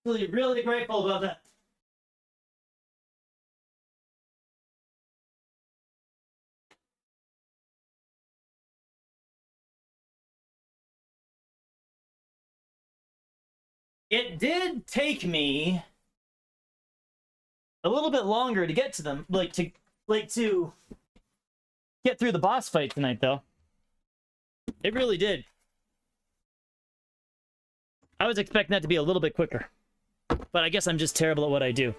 actually really grateful about that. It did take me a little bit longer to get to them, to get through the boss fight tonight, though. It really did. I was expecting that to be a little bit quicker, but I guess I'm just terrible at what I do.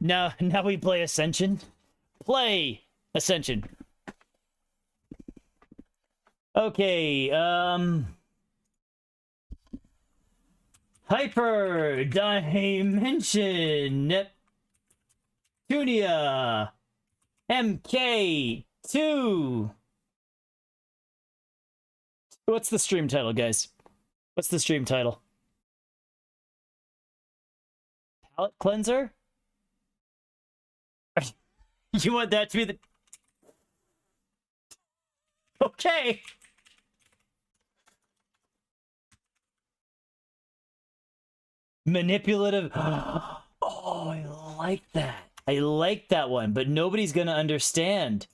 Now we play Ascension. Play Ascension. Okay, Hyperdimension Neptunia Mk2. What's the stream title, guys? What's the stream title? Palette cleanser? You want that to be the... Okay. Manipulative. Oh, I like that. I like that one, but nobody's gonna understand.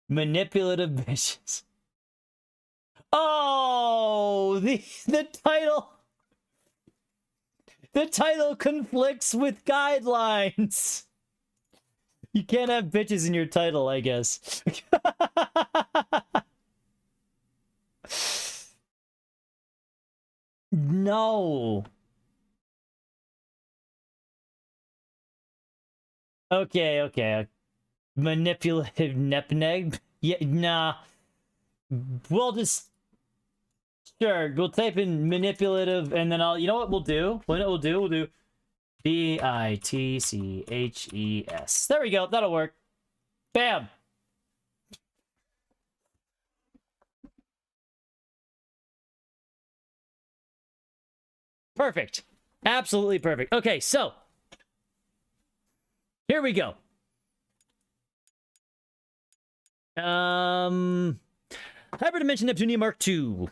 Manipulative vicious. Oh, the title. The title conflicts with guidelines. You can't have bitches in your title, I guess. No. Okay. Manipulative nepneg? Yeah, nah. We'll just... Sure, we'll type in manipulative, and then I'll... You know what we'll do? We'll do B-I-T-C-H-E-S. There we go, that'll work. Bam! Perfect. Absolutely perfect. Okay, so... Here we go. Hyperdimension Neptunia Mk2.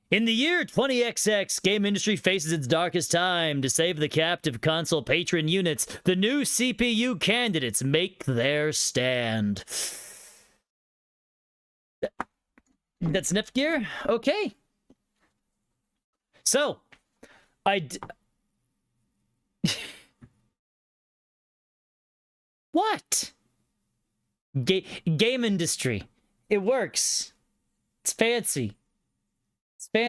In the year 20XX, game industry faces its darkest time. To save the captive console patron units, the new CPU candidates make their stand. That's Nepgear? Okay. So, What? Game industry. It works. It's fancy. It's fancy.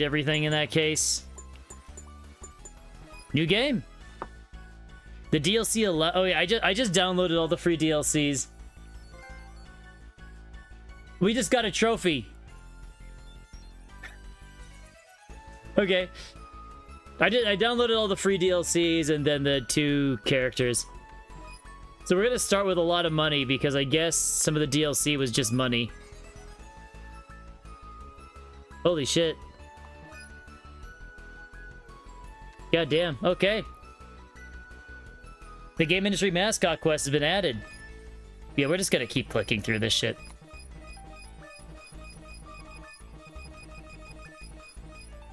everything in that case. New game. The DLC oh yeah, I just downloaded all the free DLCs. We just got a trophy. Okay. I downloaded all the free DLCs and then the 2 characters. So we're gonna start with a lot of money because I guess some of the DLC was just money. Holy shit. God damn. Okay. The game industry mascot quest has been added. Yeah, we're just gonna keep clicking through this shit.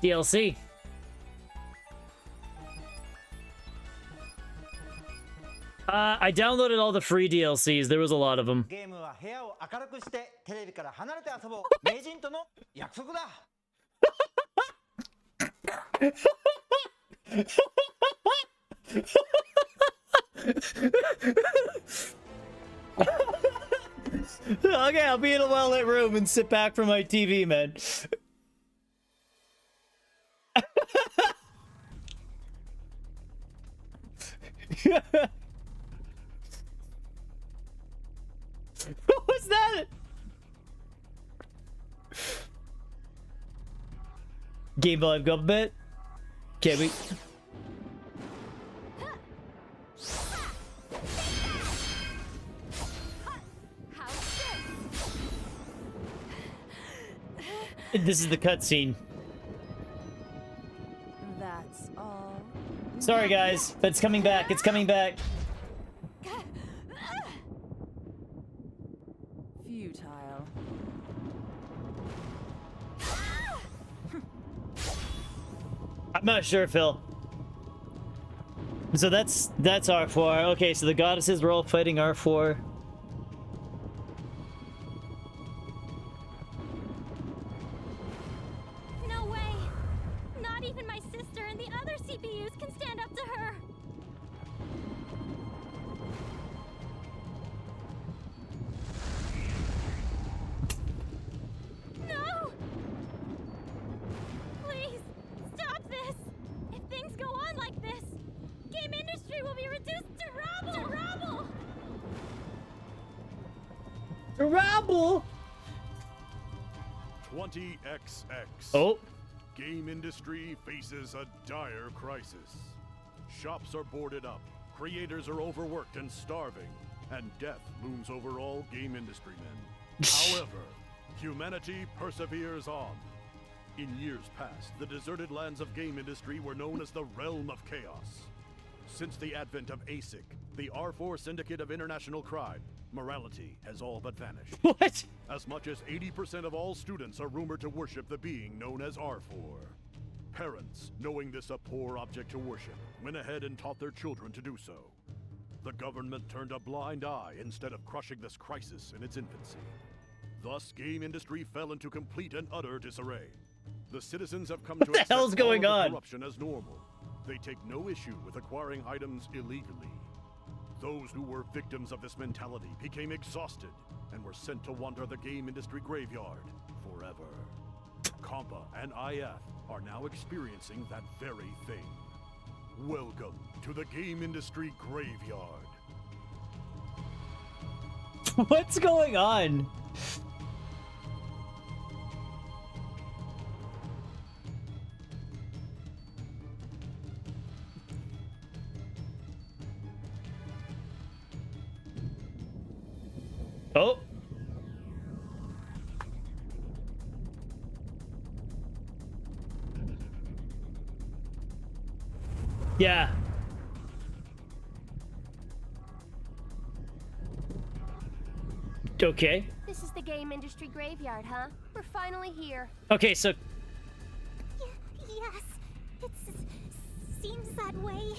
DLC. I downloaded all the free DLCs. There was a lot of them. Okay, I'll be in a well-lit room and sit back from my TV, man. What was that? Game Live Government? Can't we? This is the cutscene. That's all. Sorry, guys, but it's coming back. It's coming back. Futile. I'm not sure, Phil. So that's R4. Okay, so the goddesses were all fighting R4. No way! Not even my sister and the other CPUs can stand up to her! No! Please, stop this! If things go on like this, game industry will be reduced to rubble! To rubble! Rabble! 20XX. Oh. Game industry faces a dire crisis. Shops are boarded up, creators are overworked and starving, and death looms over all game industry men. However, humanity perseveres on. In years past, the deserted lands of game industry were known as the realm of chaos. Since the advent of ASIC, the R4 Syndicate of International Crime, morality has all but vanished. What? As much as 80% of all students are rumored to worship the being known as R4. Parents, knowing this a poor object to worship, went ahead and taught their children to do so. The government turned a blind eye instead of crushing this crisis in its infancy. Thus, game industry fell into complete and utter disarray. The citizens have come to accept hell's going all of the on? corruption as normal. They take no issue with acquiring items illegally. Those who were victims of this mentality became exhausted and were sent to wander the game industry graveyard forever. Compa and IF are now experiencing that very thing. Welcome to the game industry graveyard. What's going on? Oh. Yeah. Okay. This is the game industry graveyard, huh? We're finally here. Okay, so Yes, it seems that way.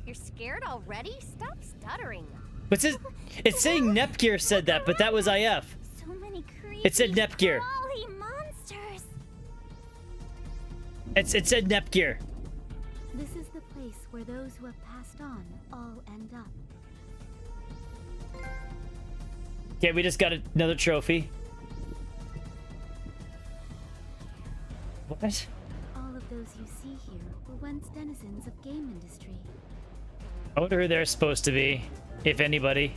You're scared already? Stop stuttering. what's it? It's saying Nepgear said that, but that was IF. So many creepy, It said Nepgear. crawly monsters. It said Nepgear. This is the place where those who have passed on all end up. Okay, we just got another trophy. What? All of those you see here were once denizens of game industry. I wonder who they're supposed to be, if anybody.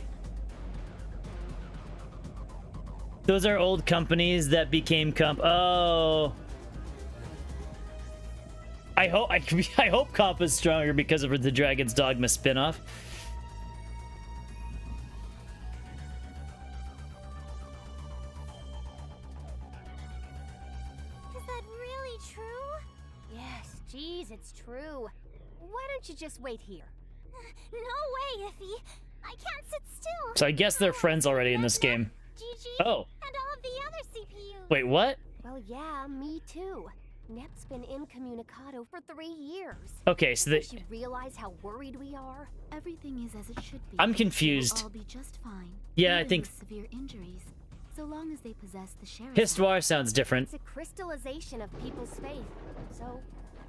Those are old companies that became Oh. I hope Compa's stronger because of the Dragon's Dogma spinoff. Is that really true? Yes, geez, it's true. Why don't you just wait here? No way, Iffy. I can't sit still. So I guess they're friends already in this game. Gigi. Oh. And all of the other CPUs. Wait, what? Well, yeah, me too. Nep's been incommunicado for 3 years. Okay, so Don't you realize how worried we are? Everything is as it should be. I'm They confused. will all be just fine. Yeah, I even think with severe injuries, so long as they possess the sheriff. Histoire sounds different. It's a crystallization of people's faith. So,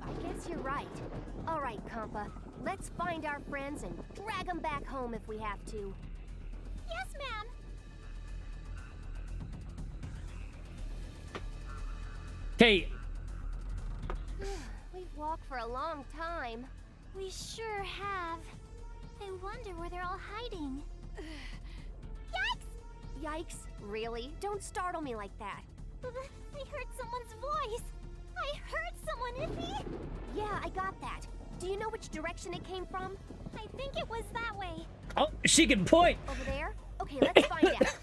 I guess you're right. All right, Compa. Let's find our friends and drag them back home if we have to. Yes, ma'am. Hey, We've walked for a long time. We sure have. I wonder where they're all hiding. Yikes! Yikes, really? Don't startle me like that. I heard someone's voice. I heard someone, Iffy. Yeah, I got that. Do you know which direction it came from? I think it was that way. oh, she can point. Over there? Okay, let's find out.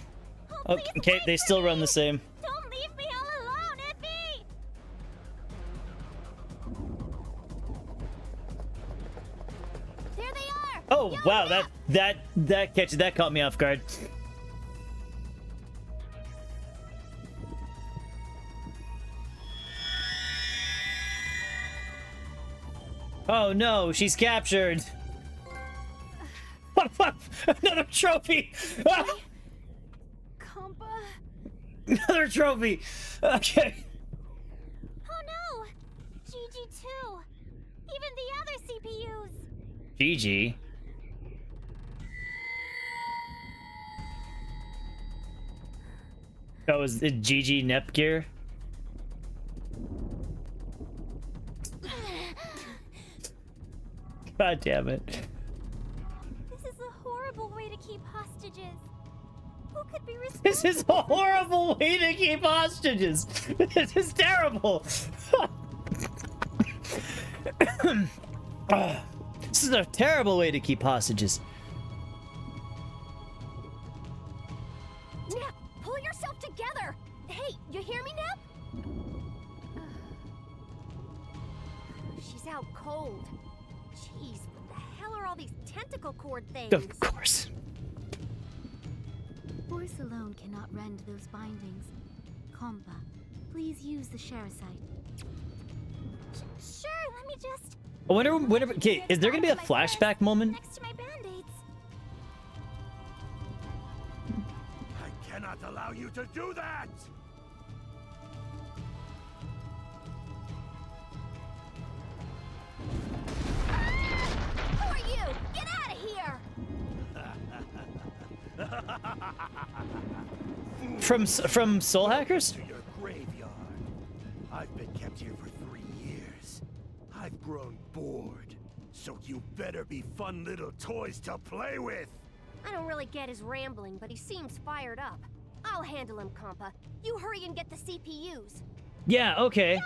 Oh, Okay, please wait they for still run me. the same. Don't leave me all alone, Iffy. There they are! Oh, Yo, wow, Nep! that caught me off guard. Oh no, she's captured. What? Another trophy. Ah, Compa. another trophy. Okay. Oh no! Gigi too. Even the other CPUs. GG. That was GG Nepgear. God damn it. This is a horrible way to keep hostages. Who could be responsible? This is a horrible way to keep hostages. This is terrible. This is a terrible way to keep hostages. Nep, pull yourself together! Hey, you hear me, Nep? She's out cold. Jeez, what the hell are all these tentacle cord things? Of course. Force alone cannot rend those bindings. Compa, please use the Shericite. Sure, let me just. I wonder, okay, is there gonna be a flashback moment? Next to my band-aids. I cannot allow you to do that! Who are you? Get out of here! From Soul Hackers? To your graveyard. I've been kept here for 3 years. I've grown bored. So you better be fun little toys to play with. I don't really get his rambling, but he seems fired up. I'll handle him, Compa. You hurry and get the CPUs. Yeah, okay.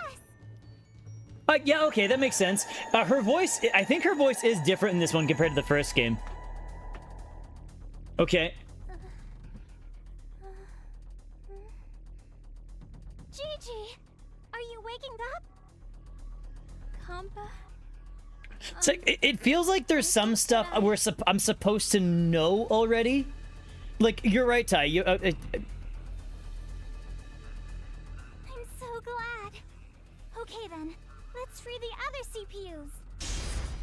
Yeah, okay, that makes sense. Her voice, I think her voice is different in this one compared to the first game. Okay. Gigi, are you waking up? Compa? It's like, it feels like there's some stuff I'm supposed to know already. Like, you're right, Ty. I'm so glad. Okay then, let's free the other CPUs.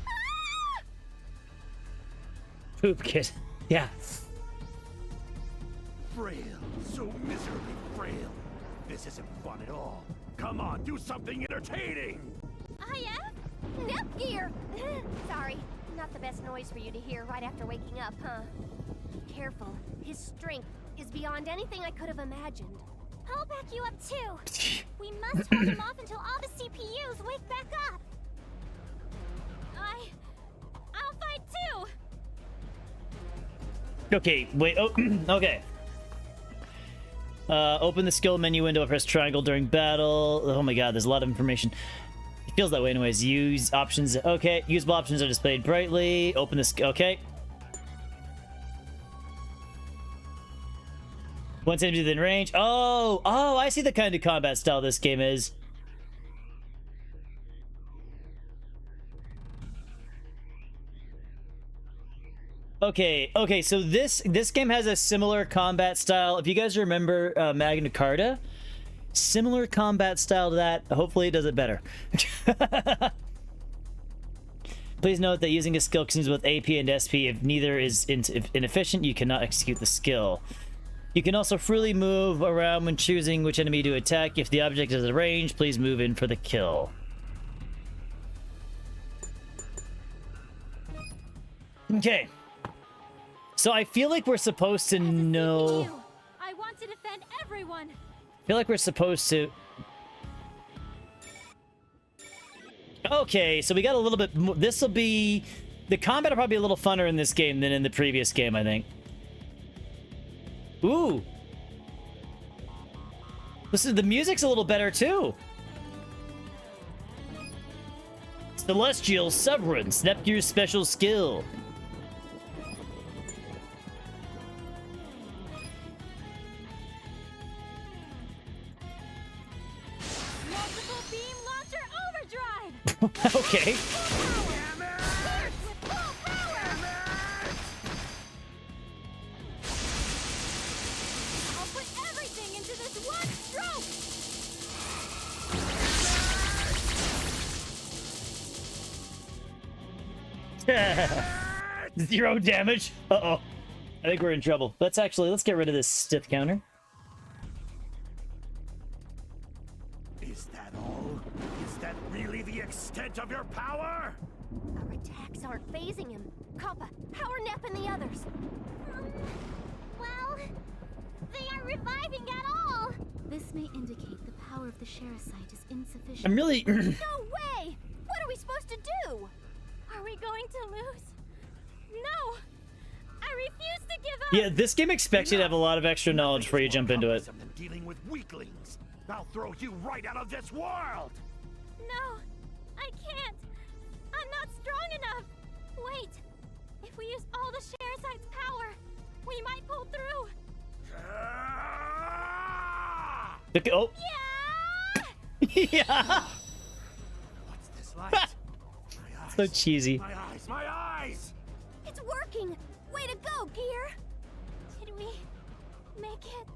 Ah! Poop kid. Yeah. Frail, so miserably frail. This isn't fun at all. Come on, do something entertaining! Nep gear! Sorry, not the best noise for you to hear right after waking up, huh? Be careful. His strength is beyond anything I could have imagined. I'll back you up too. We must hold him off until all the CPUs wake back up. I'll fight too. Okay, wait. Oh, okay. Open the skill menu window, press triangle during battle. Oh my god, there's a lot of information. It feels that way anyways. Use options. Okay, usable options are displayed brightly. Open this. Okay. Once enemy within range. Oh, I see the kind of combat style this game is. Okay, so this game has a similar combat style. If you guys remember Magna Carta, similar combat style to that. Hopefully it does it better. Please note that using a skill consumes both AP and SP. If neither is inefficient, you cannot execute the skill. You can also freely move around when choosing which enemy to attack. If the object is at range, please move in for the kill. Okay. So I feel like we're supposed to know... I want to defend everyone. I feel like we're supposed to... Okay, so we got a little bit... This will be... The combat will probably be a little funner in this game than in the previous game, I think. Ooh. The music's a little better, too. Celestial Severance, Neptune's special skill. Multiple beam launcher overdrive. Okay. I'll put everything into this one stroke. Zero damage. Uh-oh. I think we're in trouble. Let's get rid of this stiff counter. Is that all? Is that really the extent of your power? Our attacks aren't phasing him. Kappa, how are Nep and the others? Well, they aren't reviving at all. This may indicate the power of the Sherasite is insufficient. I'm really... No way! What are we supposed to do? Are we going to lose? No! I refuse to give up! Yeah, this game expects you to have a lot of extra knowledge before you jump into it. Than dealing with weaklings. I'll throw you right out of this world. No! I can't! I'm not strong enough! Wait! If we use all the Sherasite's power, we might pull through! Okay, oh. Yeah! Yeah! What's this light? My eyes. So cheesy. My eyes, my eyes! It's working! Way to go, Gear! Did we make it?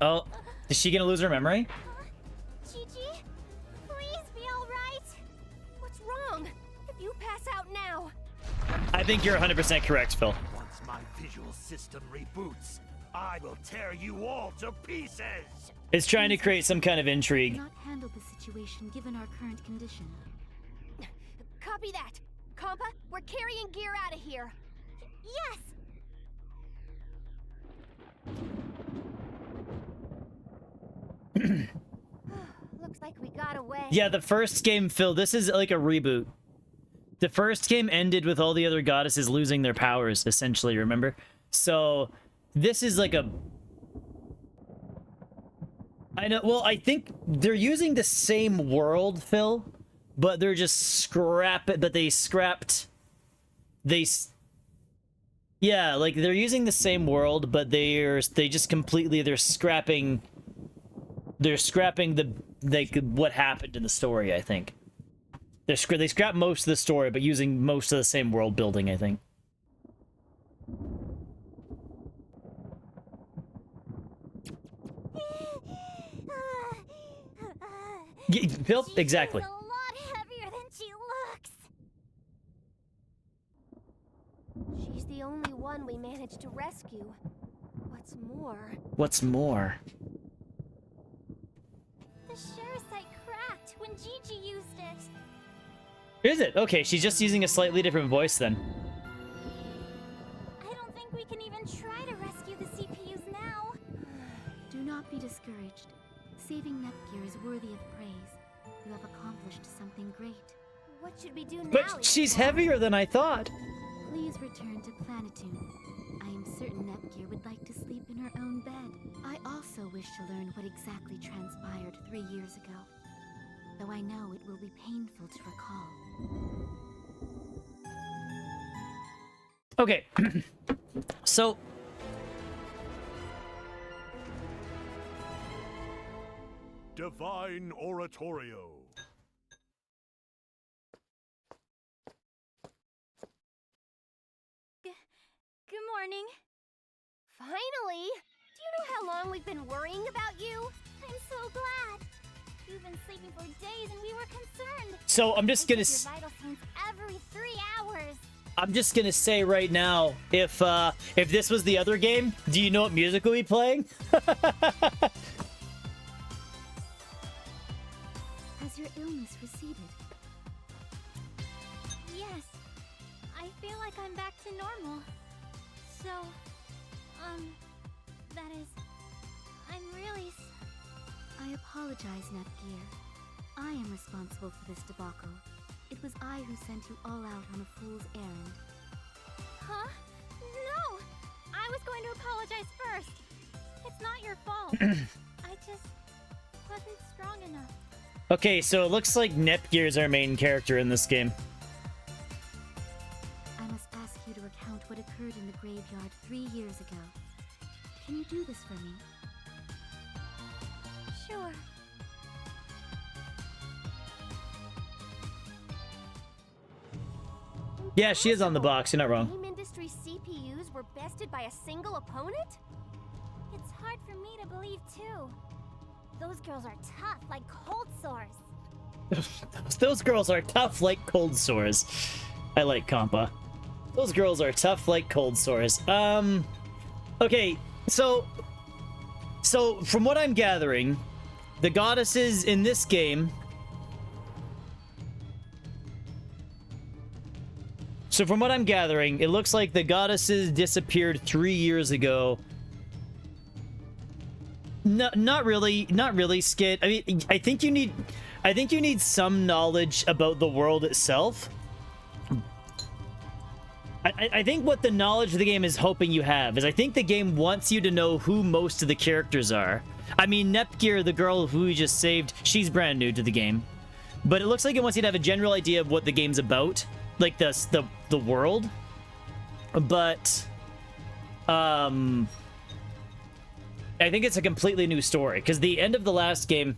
Oh, is she gonna lose her memory? Gigi? Please be alright! What's wrong? If you pass out now... I think you're 100% correct, Phil. Once my visual system reboots, I will tear you all to pieces! It's trying to create some kind of intrigue. Cannot handle the situation given our current condition. Copy that! Compa, we're carrying Gear out of here! Yes! Looks like we got away. Yeah, the first game, Phil, this is like a reboot. The first game ended with all the other goddesses losing their powers, essentially, remember? So, this is like a... I know, well, I think they're using the same world, Phil, but they're just yeah, like they're using the same world, but they're scrapping the what happened in the story, I think. They scrap most of the story, but using most of the same world building, I think. Phil, exactly. She's a lot heavier than she looks. She's the only one we managed to rescue. What's more... What's more? The Sherasite cracked when Gigi used it. Is it? Okay, she's just using a slightly different voice then. I don't think we can even try to rescue the CPUs now. Do not be discouraged. Saving Nepgear is worthy of praise. You have accomplished something great. What should we do now? But she's heavier than I thought. Please return to Planetoon. I am certain Nepgear would like to sleep in her own bed. I also wish to learn what exactly transpired 3 years ago, though I know it will be painful to recall. Okay. So Divine Oratorio. Good morning. Finally! Do you know how long we've been worrying about you? I'm so glad. You've been sleeping for days and we were concerned. so I'm just gonna Your vital signs every 3 hours. I'm just gonna say right now, if this was the other game, do you know what music we'll be playing? Has your illness receded? Yes. I feel like I'm back to normal. So, that is, I'm really I apologize, Nepgear. I am responsible for this debacle. It was I who sent you all out on a fool's errand. Huh? No! I was going to apologize first. It's not your fault. I just wasn't strong enough. Okay, so it looks like Nepgear is our main character in this game. I must ask you to recount what occurred in the graveyard 3 years ago. Can you do this for me? Sure. Yeah, she is on the box. You're not wrong. Game industry CPUs were bested by a single opponent? It's hard for me to believe, too. Those girls are tough, like cold sores. Those girls are tough like cold sores. I like Compa. Those girls are tough like cold sores. Okay, so from what I'm gathering, the goddesses in this game. So from what I'm gathering, it looks like the goddesses disappeared 3 years ago. No, not really, Skit. I mean, I think you need some knowledge about the world itself. I think what the knowledge of the game is hoping you have is I think the game wants you to know who most of the characters are. I mean, Nepgear, the girl who we just saved, she's brand new to the game. But it looks like it wants you to have a general idea of what the game's about. Like the world. But I think it's a completely new story. Because the end of the last game...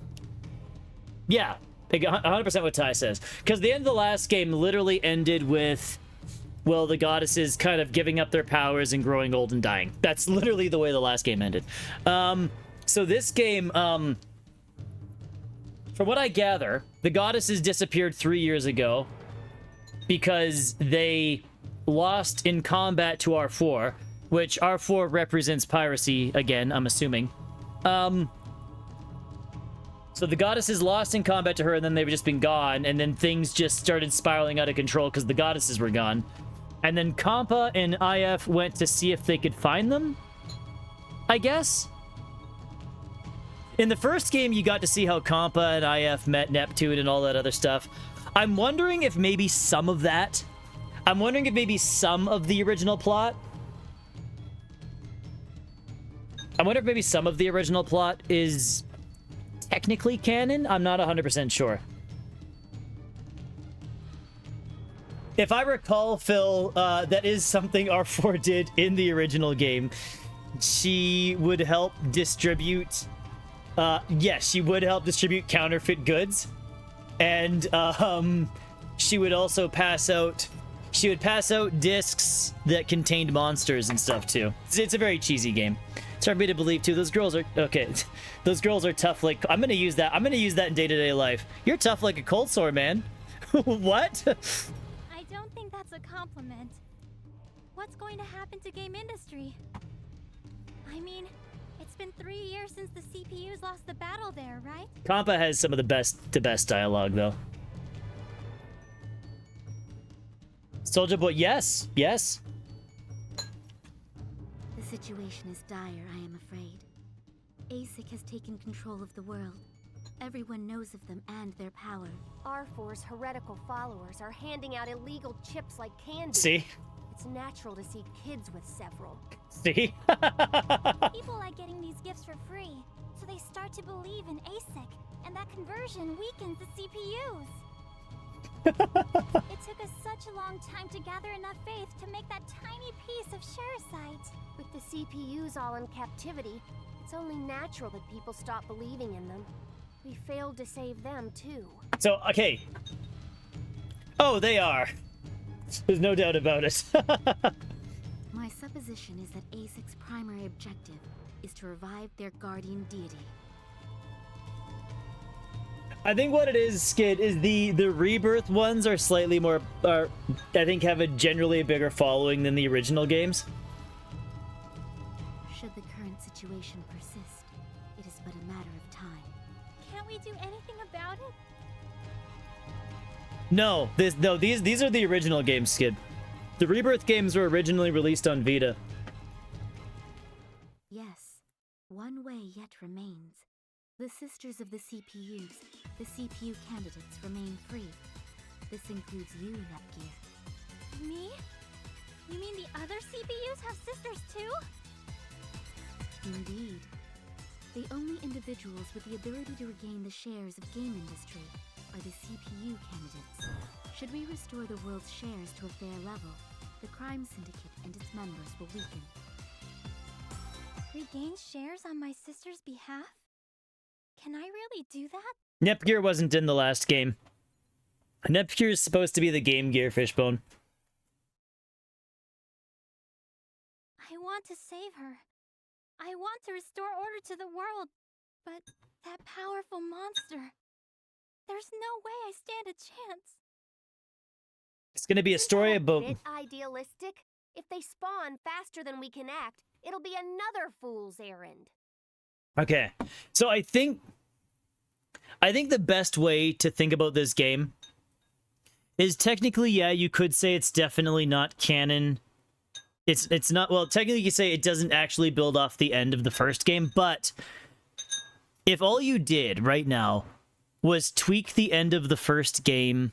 Yeah, 100% what Ty says. Because the end of the last game literally ended with... Well, the goddesses kind of giving up their powers and growing old and dying. That's literally the way the last game ended. So this game, from what I gather, the goddesses disappeared 3 years ago because they lost in combat to R4, which R4 represents piracy again, I'm assuming. So the goddesses lost in combat to her, and then they've just been gone, and then things just started spiraling out of control because the goddesses were gone. And then Compa and IF went to see if they could find them, I guess. In the first game, you got to see how Compa and IF met Neptune and all that other stuff. I'm wondering if maybe some of that... I'm wondering if maybe some of the original plot... I wonder if maybe some of the original plot is technically canon? I'm not 100% sure. If I recall, Phil, that is something R4 did in the original game. She would help distribute... yes, she would help distribute counterfeit goods. And she would also pass out... She would pass out discs that contained monsters and stuff, too. It's a very cheesy game. It's hard for me to believe, too. Those girls are... Okay. Those girls are tough like... I'm gonna use that. I'm gonna use that in day-to-day life. You're tough like a cold sore, man. What? I don't think that's a compliment. What's going to happen to game industry? I mean, it's been 3 years since the CPUs lost the battle there, right? Compa has some of the best dialogue, though. Soldier Boy, yes, yes. The situation is dire, I am afraid. ASIC has taken control of the world. Everyone knows of them and their power. R4's heretical followers are handing out illegal chips like candy. See? It's natural to see kids with several. See? People like getting these gifts for free, so they start to believe in ASIC, and that conversion weakens the CPUs. It took us such a long time to gather enough faith to make that tiny piece of Shericite. With the CPUs all in captivity, it's only natural that people stop believing in them. We failed to save them, too. So, okay. Oh, they are. There's no doubt about it. My supposition is that ASIC's primary objective is to revive their guardian deity. I think what it is, Skid, is the rebirth ones are slightly more, I think have a generally a bigger following than the original games. Should the current situation persist, it is but a matter of time. Can't we do anything about it? No, these are the original games, Skid. The rebirth games were originally released on Vita. Yes, one way yet remains. The Sisters of the CPUs, the CPU candidates, remain free. This includes you, Nepgear. Me? You mean the other CPUs have sisters too? Indeed. The only individuals with the ability to regain the shares of game industry are the CPU candidates. Should we restore the world's shares to a fair level, the crime syndicate and its members will weaken. Regain shares on my sister's behalf? Can I really do that? Nepgear wasn't in the last game. Nepgear is supposed to be the Game Gear Fishbone. I want to save her. I want to restore order to the world. But that powerful monster... There's no way I stand a chance. It's gonna be a story about... Bit idealistic? If they spawn faster than we can act, it'll be another fool's errand. Okay, so I think the best way to think about this game is technically, yeah, you could say it's definitely not canon. It's not, well, technically you could say it doesn't actually build off the end of the first game, but if all you did right now was tweak the end of the first game,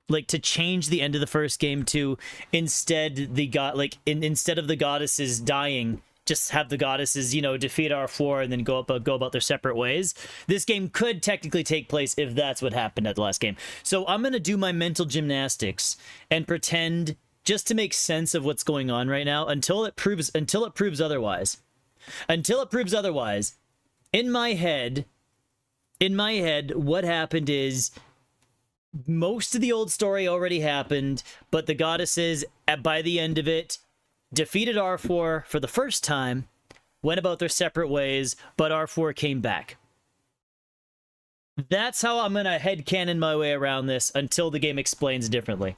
like to change the end of the first game to instead of the goddesses dying, just have the goddesses, you know, defeat R4 and then go about their separate ways. This game could technically take place if that's what happened at the last game. So I'm gonna do my mental gymnastics and pretend, just to make sense of what's going on right now, until it proves otherwise. Until it proves otherwise, in my head, what happened is most of the old story already happened, but the goddesses, by the end of it, defeated R4 for the first time, went about their separate ways, but R4 came back. That's how I'm gonna headcanon my way around this until the game explains differently.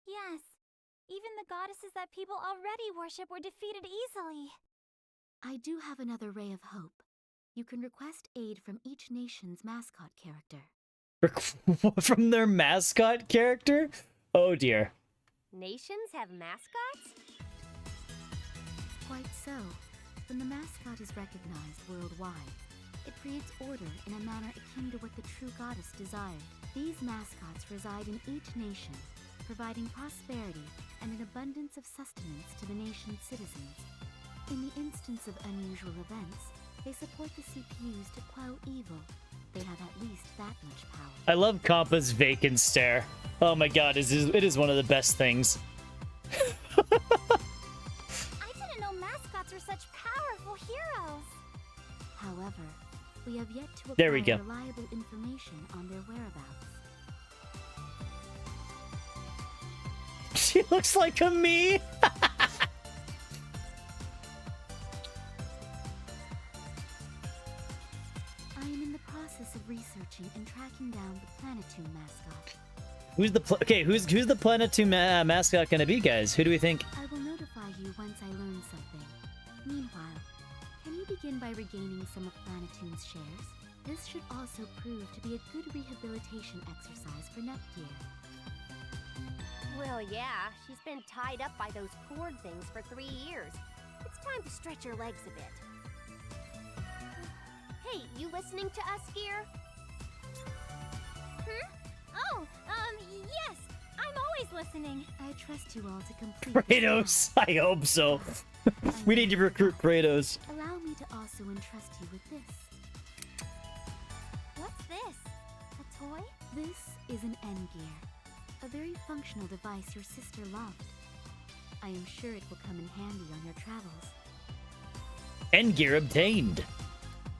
Yes. Even the goddesses that people already worship were defeated easily. I do have another ray of hope. You can request aid from each nation's mascot character. From their mascot character? Oh dear. Nations have mascots? Quite so. When the mascot is recognized worldwide, it creates order in a manner akin to what the true goddess desired. These mascots reside in each nation, providing prosperity and an abundance of sustenance to the nation's citizens. In the instance of unusual events, they support the CPUs to quell evil. They have at least that much power. I love Kampa's vacant stare. Oh my god, it is one of the best things. I didn't know mascots were such powerful heroes. However, we have yet to There we go. acquire reliable information on their whereabouts. She looks like a me. I am in the process of researching and tracking down the Planetoon mascot. Who's the Planetoon mascot gonna be, guys? Who do we think? I will notify you once I learn something. Meanwhile, can you begin by regaining some of Planetoon's shares? This should also prove to be a good rehabilitation exercise for Nepgear. Well, yeah, she's been tied up by those cord things for 3 years. It's time to stretch her legs a bit. Hey, you listening to us here? Oh, yes. I'm always listening. I trust you all to complete Kratos, I hope so. We need to recruit Kratos. Allow me to also entrust you with this. What's this? A toy? This is an N-Gear, a very functional device your sister loved. I am sure it will come in handy on your travels. End gear obtained.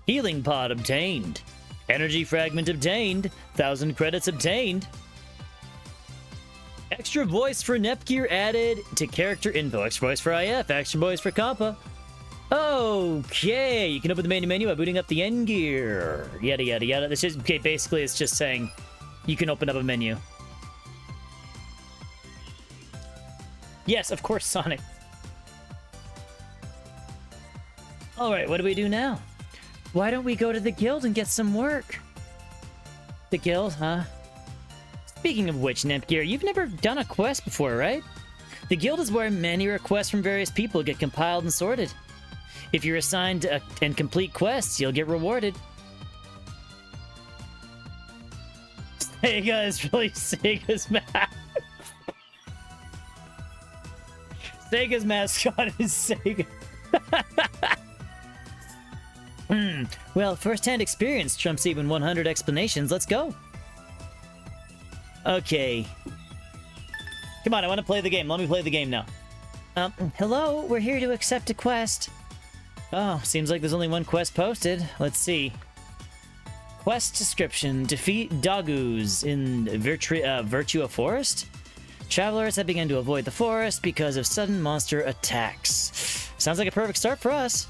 Healing pod obtained. Energy fragment obtained. 1,000 credits obtained. Extra voice for Nepgear added to character info. Extra voice for IF. Extra voice for Compa. Okay, you can open the main menu by booting up the end gear. Yada yada yada. This is okay. Basically, it's just saying you can open up a menu. Yes, of course, Sonic. All right, what do we do now? Why don't we go to the guild and get some work? The guild, huh? Speaking of which, Nepgear, you've never done a quest before, right? The guild is where many requests from various people get compiled and sorted. If you're assigned and complete quests, you'll get rewarded. Sega is really Sega's mascot. Sega's mascot is Sega. Well, first-hand experience trumps even 100 explanations. Let's go. Okay. Come on, I want to play the game. Let me play the game now. Hello, we're here to accept a quest. Oh, seems like there's only one quest posted. Let's see. Quest description. Defeat Dogus in Virtua Forest? Travelers have begun to avoid the forest because of sudden monster attacks. Sounds like a perfect start for us.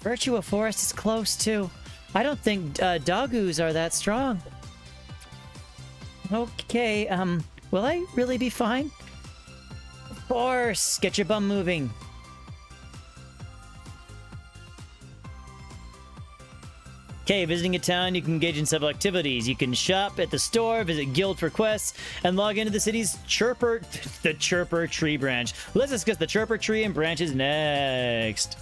Virtua Forest is close, too. I don't think Dogus are that strong. Okay, will I really be fine? Of course! Get your bum moving. Okay, visiting a town, you can engage in several activities. You can shop at the store, visit guild for quests, and log into the city's the Chirper Tree branch. Let's discuss the Chirper Tree and branches next.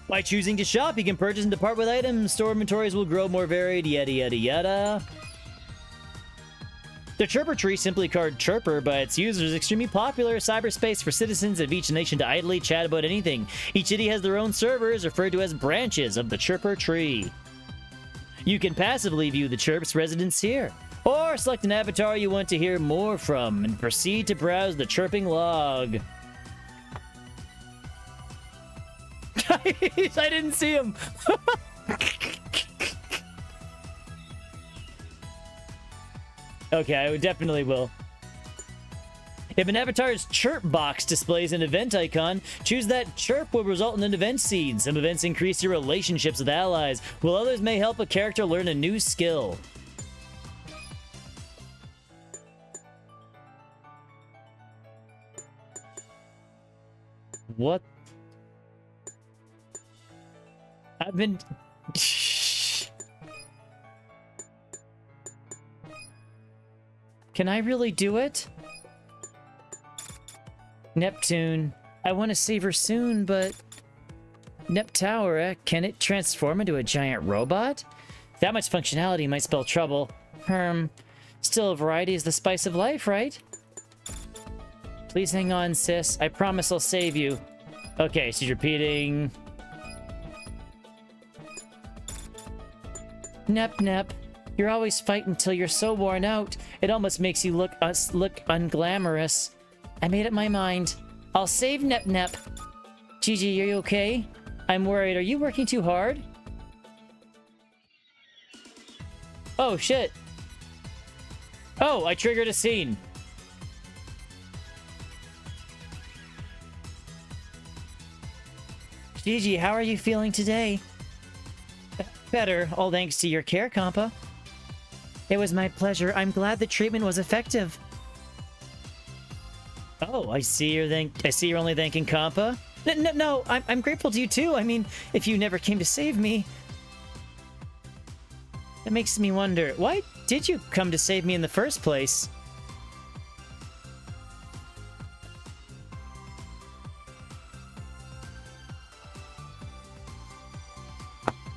By choosing to shop, you can purchase and depart with items. Store inventories will grow more varied, yada yada yada. The Chirper Tree, simply called Chirper by its users, is extremely popular cyberspace for citizens of each nation to idly chat about anything. Each city has their own servers, referred to as branches of the Chirper Tree. You can passively view the Chirp's residents here, or select an avatar you want to hear more from, and proceed to browse the chirping log. I didn't see him! Okay, I definitely will. If an avatar's chirp box displays an event icon, choose that chirp will result in an event seed. Some events increase your relationships with allies, while others may help a character learn a new skill. What? I've been... Can I really do it? Neptune. I want to save her soon, but... Neptower, can it transform into a giant robot? That much functionality might spell trouble. Still, variety is the spice of life, right? Please hang on, sis. I promise I'll save you. Okay, she's repeating... Nep. You're always fighting till you're so worn out, it almost makes you look unglamorous. I made up my mind. I'll save Nep. Gigi, are you okay? I'm worried. Are you working too hard? Oh, shit. Oh, I triggered a scene. Gigi, how are you feeling today? Better, all thanks to your care, Compa. It was my pleasure. I'm glad the treatment was effective. Oh, I see you're only thanking Compa. No, I'm grateful to you too. I mean, if you never came to save me, that makes me wonder, why did you come to save me in the first place?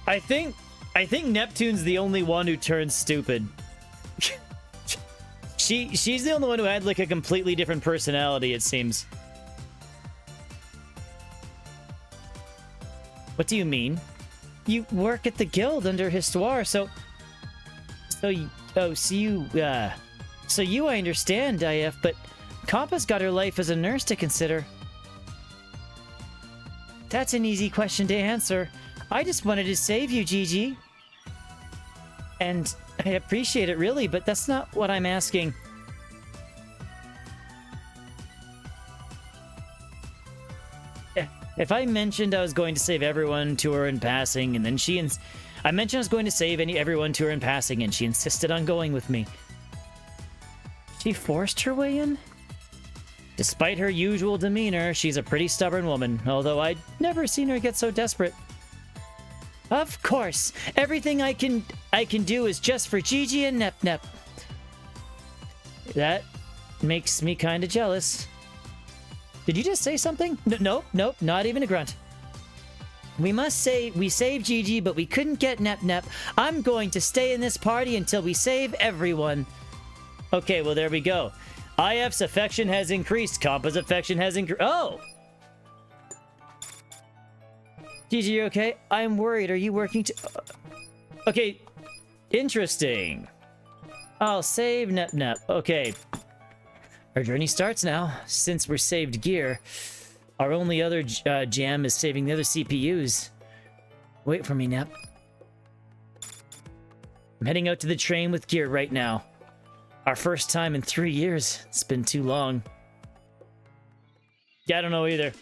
I think Neptune's the only one who turns stupid. She's the only one who had like a completely different personality, it seems. What do you mean? You work at the guild under Histoire, so you, I understand, IF, but Compa's got her life as a nurse to consider. That's an easy question to answer. I just wanted to save you, Gigi. And I appreciate it, really, but that's not what I'm asking. If I mentioned I was going to save everyone to her in passing, and then I mentioned I was going to save everyone to her in passing, and she insisted on going with me. She forced her way in? Despite her usual demeanor, she's a pretty stubborn woman, although I'd never seen her get so desperate. Of course, everything I can do is just for Gigi and Nep Nep. That makes me kind of jealous. Did you just say something? Nope, not even a grunt. We must say we saved Gigi, but we couldn't get Nep Nep. I'm going to stay in this party until we save everyone. Okay, well, there we go. IF's affection has increased. Compa's affection has increased. Oh! Gigi, you okay? I'm worried. Are you working to... Okay. Interesting. I'll save Nep Nep. Okay. Our journey starts now. Since we're saved gear, our only other jam is saving the other CPUs. Wait for me, Nep. I'm heading out to the train with gear right now. Our first time in 3 years. It's been too long. Yeah, I don't know either.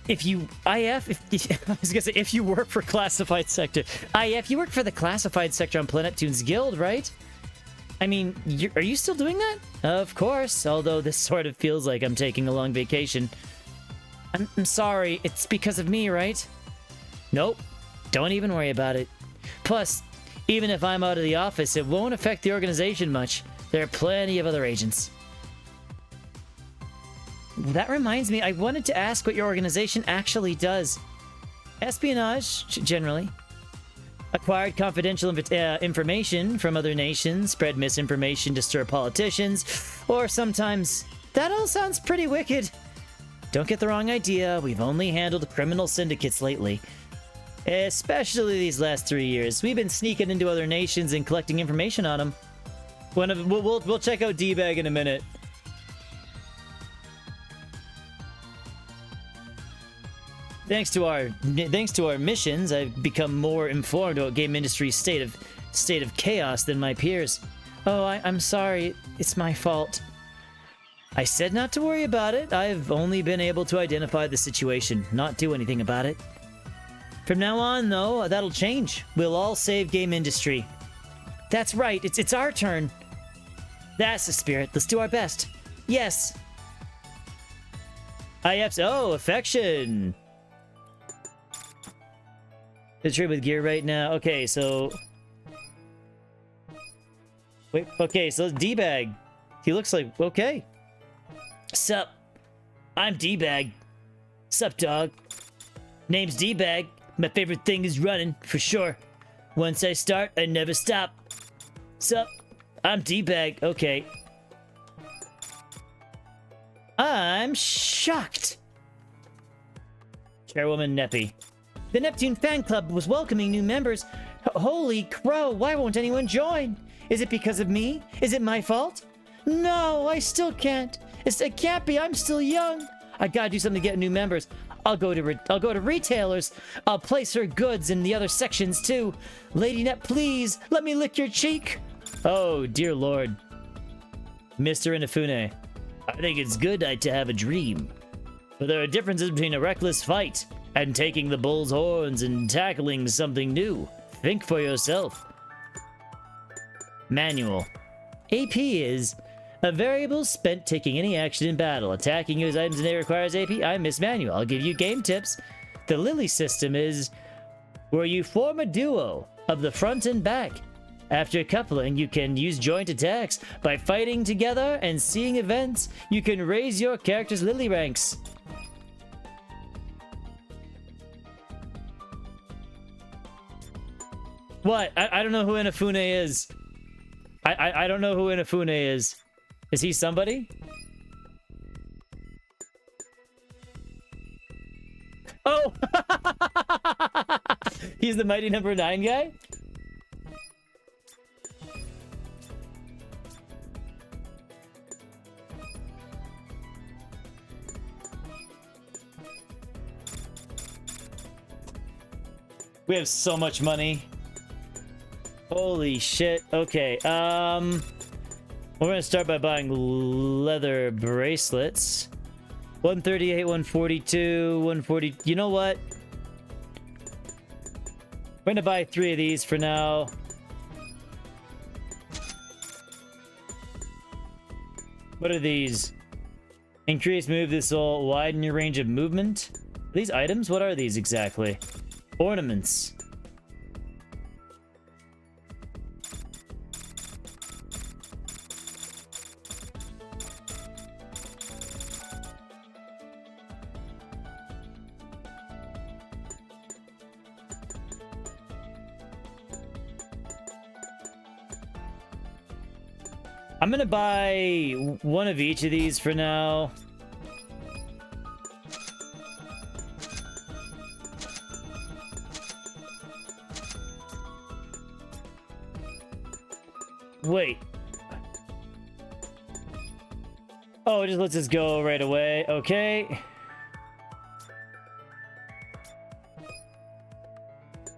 I was gonna say, if you work for Classified Sector. IF, you work for the Classified Sector on Planet Tune's Guild, right? I mean, are you still doing that? Of course, although this sort of feels like I'm taking a long vacation. I'm sorry, it's because of me, right? Nope, don't even worry about it. Plus, even if I'm out of the office, it won't affect the organization much. There are plenty of other agents. That reminds me, I wanted to ask what your organization actually does. Espionage, generally. Acquired confidential information from other nations, spread misinformation to stir politicians, or sometimes... That all sounds pretty wicked. Don't get the wrong idea, we've only handled criminal syndicates lately. Especially these last 3 years. We've been sneaking into other nations and collecting information on them. We'll check out D-Bag in a minute. Thanks to our missions, I've become more informed about game industry's state of chaos than my peers. Oh, I'm sorry. It's my fault. I said not to worry about it. I've only been able to identify the situation, not do anything about it. From now on, though, that'll change. We'll all save game industry. That's right. It's our turn. That's the spirit. Let's do our best. Yes. Affection. The trade with gear right now. Okay, so... Wait, okay, so D-Bag. He looks like... Okay. Sup? I'm D-Bag. Sup, dog? Name's D-Bag. My favorite thing is running, for sure. Once I start, I never stop. Sup? I'm D-Bag. Okay. I'm shocked. Chairwoman Neppy. The Neptune fan club was welcoming new members. Holy crow, why won't anyone join? Is it because of me? Is it my fault? No, I still can't. It can't be, I'm still young. I gotta do something to get new members. I'll go to retailers. I'll place her goods in the other sections too. Lady Nep, please, let me lick your cheek. Oh, dear lord. Mr. Inafune, I think it's good to have a dream. But there are differences between a reckless fight and taking the bull's horns and tackling something new. Think for yourself. Manual. AP is a variable spent taking any action in battle. Attacking use items and it requires AP. I miss manual. I'll give you game tips. The Lily system is where you form a duo of the front and back. After coupling, you can use joint attacks. By fighting together and seeing events, you can raise your character's lily ranks. What? I don't know who Inafune is. I don't know who Inafune is. Is he somebody? Oh! He's the Mighty Number 9 guy? We have so much money. Holy shit. Okay, we're gonna start by buying leather bracelets. 138, 142, 140. You know what? We're gonna buy 3 of these for now. What are these? Increase move. This will widen your range of movement. Are these items? What are these exactly? Ornaments. I'm gonna buy 1 of each of these for now. Wait. Oh, it just lets us go right away. Okay.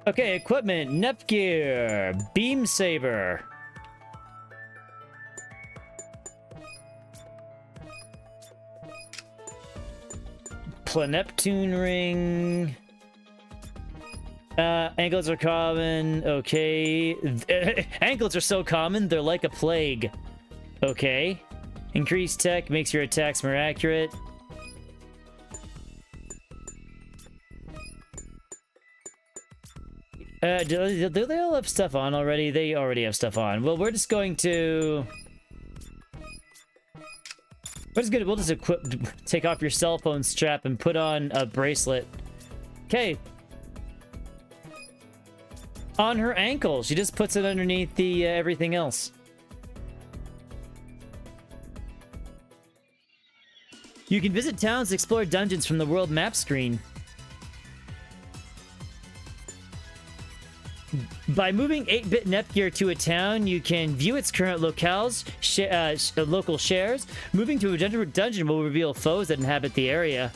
Okay, equipment. Nepgear. Beam Saber. Neptune ring. Ankles are common. Okay. Ankles are so common, they're like a plague. Okay. Increased tech makes your attacks more accurate. Do they all have stuff on already? They already have stuff on. Well, we're just going to... We'll just take off your cell phone strap and put on a bracelet. Okay. On her ankle. She just puts it underneath the everything else. You can visit towns, explore dungeons from the world map screen. By moving 8-bit Nepgear to a town, you can view its current locales, local shares. Moving to a dungeon will reveal foes that inhabit the area.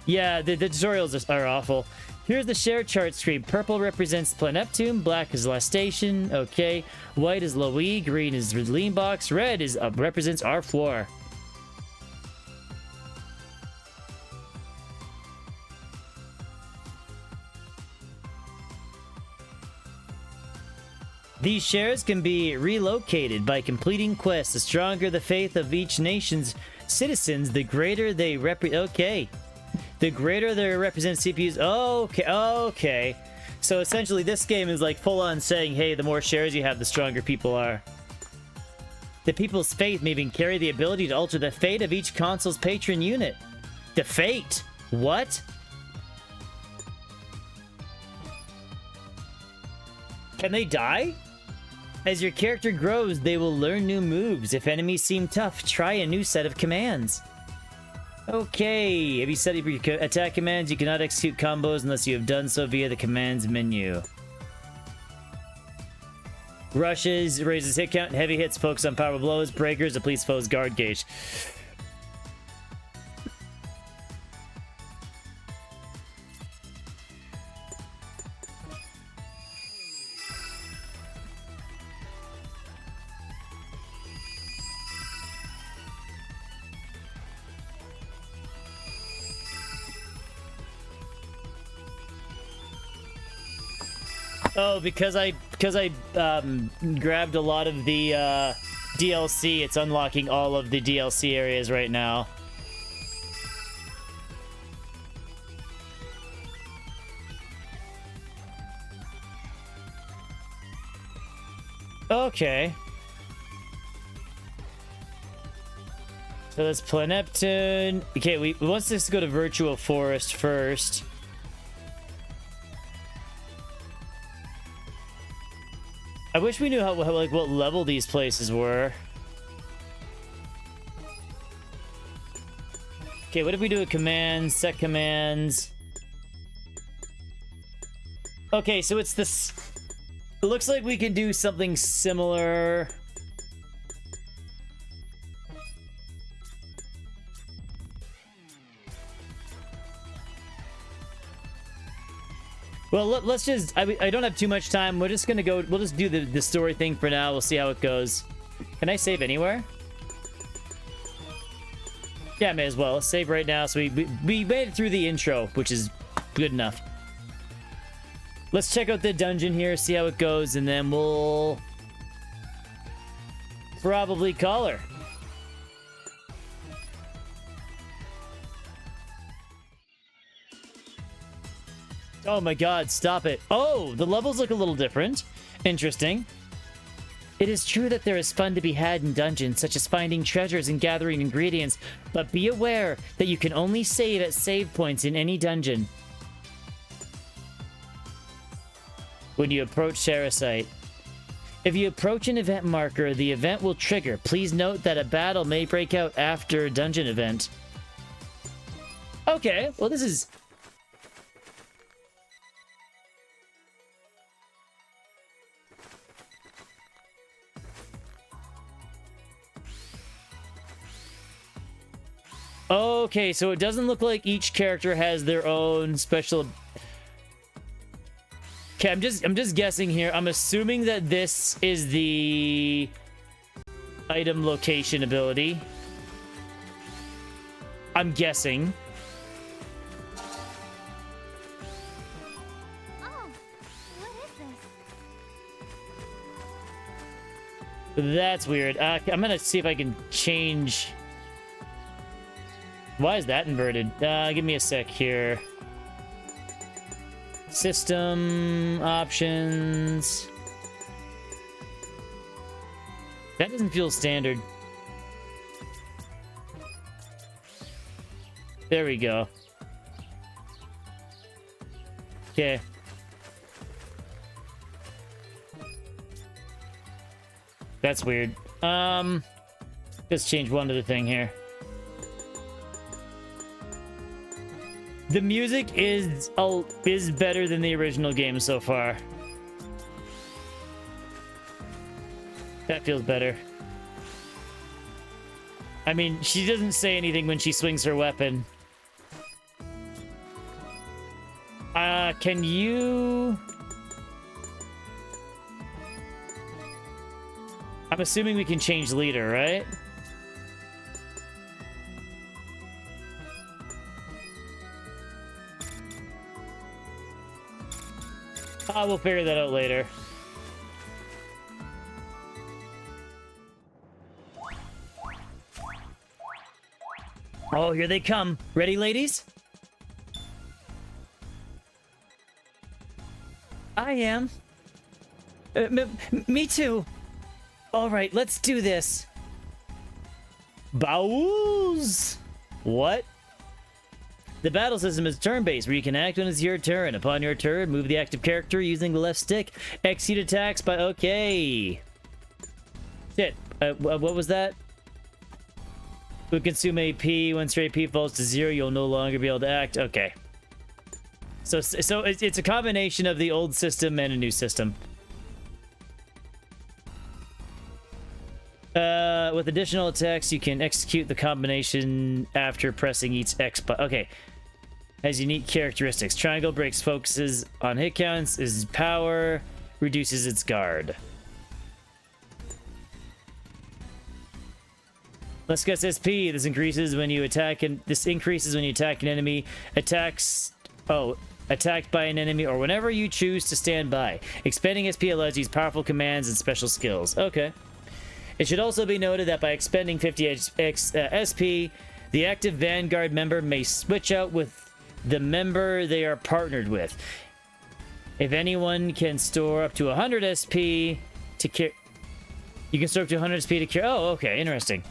Yeah, the tutorials are awful. Here's the share chart screen. Purple represents Neptune, black is Last Station, okay. White is Loe, green is Leanbox, red is represents our floor. These shares can be relocated by completing quests. The stronger the faith of each nation's citizens, the greater they okay. The greater they represent CPUs. Okay. So essentially this game is like full on saying, hey, the more shares you have, the stronger people are. The people's faith may even carry the ability to alter the fate of each console's patron unit. The fate? What? Can they die? As your character grows, they will learn new moves. If enemies seem tough, try a new set of commands. Okay, if you set up your attack commands, you cannot execute combos unless you have done so via the commands menu. Rushes, raises hit count, heavy hits, focus on power blows, breakers, depletes foe's guard gauge. Oh, because I grabbed a lot of the DLC, it's unlocking all of the DLC areas right now. Okay. So let's play Neptune. Okay, we want this to go to Virtual Forest first. I wish we knew how like what level these places were. Okay, what if we do a command, set commands? Okay, so it's this. It looks like we can do something similar. Well, let's just... I don't have too much time. We're just gonna go... We'll just do the story thing for now. We'll see how it goes. Can I save anywhere? Yeah, may as well. Let's save right now. So we made it through the intro, which is good enough. Let's check out the dungeon here, see how it goes, and then we'll... probably call her. Oh my god, stop it. Oh, the levels look a little different. Interesting. It is true that there is fun to be had in dungeons, such as finding treasures and gathering ingredients, but be aware that you can only save at save points in any dungeon. When you approach Terrasite. If you approach an event marker, the event will trigger. Please note that a battle may break out after a dungeon event. Okay, well this is... Okay, so it doesn't look like each character has their own special... Okay, I'm just guessing here. I'm assuming that this is the item location ability. I'm guessing. Oh, what is this? That's weird. I'm gonna see if I can change... Why is that inverted? Give me a sec here. System options. That doesn't feel standard. There we go. Okay. That's weird. Let's change one other thing here. The music is better than the original game so far. That feels better. I mean, she doesn't say anything when she swings her weapon. Can you... I'm assuming we can change leader, right? We'll figure that out later. Oh, here they come. Ready, ladies? I am. Me too. All right, let's do this. Bows. What? The battle system is turn-based, where you can act when it's your turn. Upon your turn, move the active character using the left stick. Execute attacks by... Okay. Shit. What was that? Would consume AP. Once your AP falls to 0, you'll no longer be able to act. Okay. So it's a combination of the old system and a new system. With additional attacks, you can execute the combination after pressing each X button. Okay. Has unique characteristics. Triangle breaks focuses on hit counts. Is power. Reduces its guard. Let's guess SP. This increases when you attack and this increases when you attack an enemy. Attacked by an enemy or whenever you choose to stand by. Expending SP allows you to use powerful commands and special skills. Okay. It should also be noted that by expending 50 SP, the active Vanguard member may switch out with the member they are partnered with. If anyone can store up to 100 SP to You can soar up to 100 speed to cure. Oh, okay, interesting.